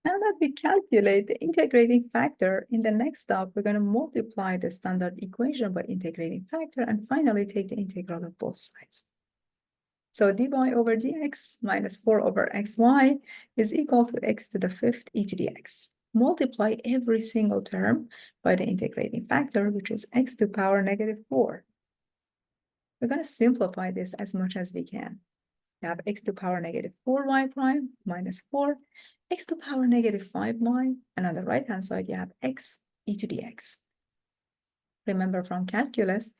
Now that we calculate the integrating factor, in the next step, we're going to multiply the standard equation by integrating factor and finally take the integral of both sides. So dy over dx minus 4 over xy is equal to x to the fifth e to the x. Multiply every single term by the integrating factor, which is x to the power negative 4. We're going to simplify this as much as we can. You have x to the power negative 4y prime minus 4, x to the power negative 5y, and on the right-hand side, you have x e to the x. Remember from calculus,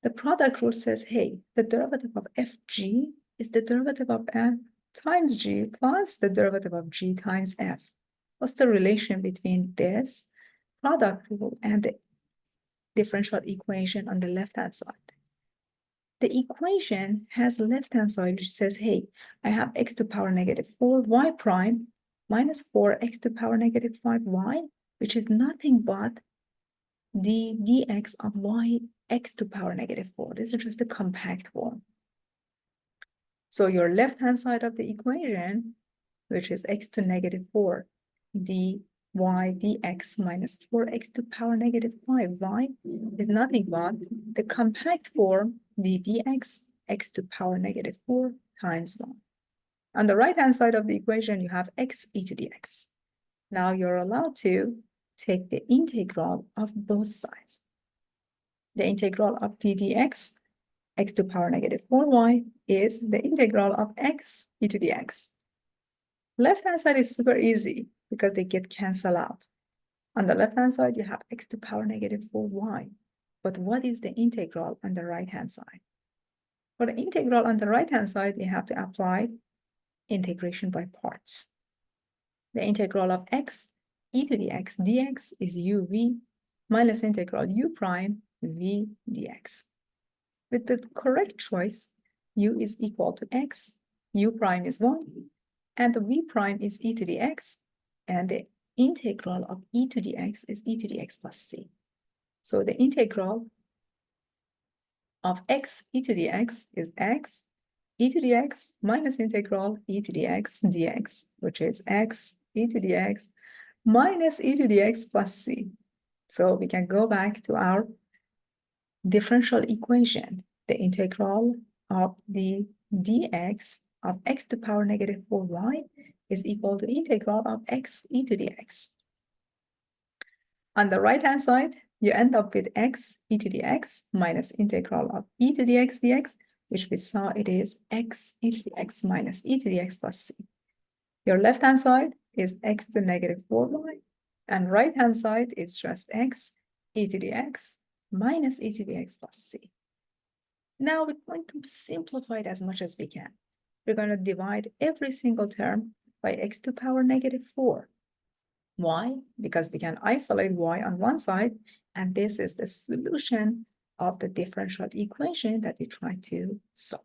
the product rule says, hey, the derivative of fg is the derivative of f times g plus the derivative of g times f. What's the relation between this product rule and the differential equation on the left-hand side? The equation has a left-hand side which says, hey, I have x to the power negative 4y prime minus 4x to the power negative 5y, which is nothing but the dx of y x to the power negative 4. This is just a compact form. So your left-hand side of the equation, which is x to negative 4, dy dx minus 4x to the power negative 5y is nothing but the compact form d dx x to the power negative 4 times 1. On the right-hand side of the equation, you have x e to the x. Now you're allowed to take the integral of both sides. The integral of d dx x to the power negative 4y is the integral of x e to the x. Left-hand side is super easy because they get canceled out. On the left-hand side, you have x to the power negative 4y. But what is the integral on the right-hand side? For the integral on the right-hand side, we have to apply integration by parts. The integral of x e to the x dx is uv minus integral u prime v dx. With the correct choice, u is equal to x, u prime is 1, and the v prime is e to the x, and the integral of e to the x is e to the x plus c. So the integral of x e to the x is x e to the x minus integral e to the x dx, which is x e to the x minus e to the x plus c. So we can go back to our differential equation. The integral of the dx of x to the power negative 4y is equal to integral of x e to the x. On the right-hand side, you end up with x e to the x minus integral of e to the x dx, which we saw it is x e to the x minus e to the x plus c. Your left-hand side is x to the negative 4y, and right-hand side is just x e to the x minus e to the x plus c. Now we're going to simplify it as much as we can. We're going to divide every single term by x to the power negative 4. Why? Because we can isolate y on one side, and this is the solution of the differential equation that we try to solve.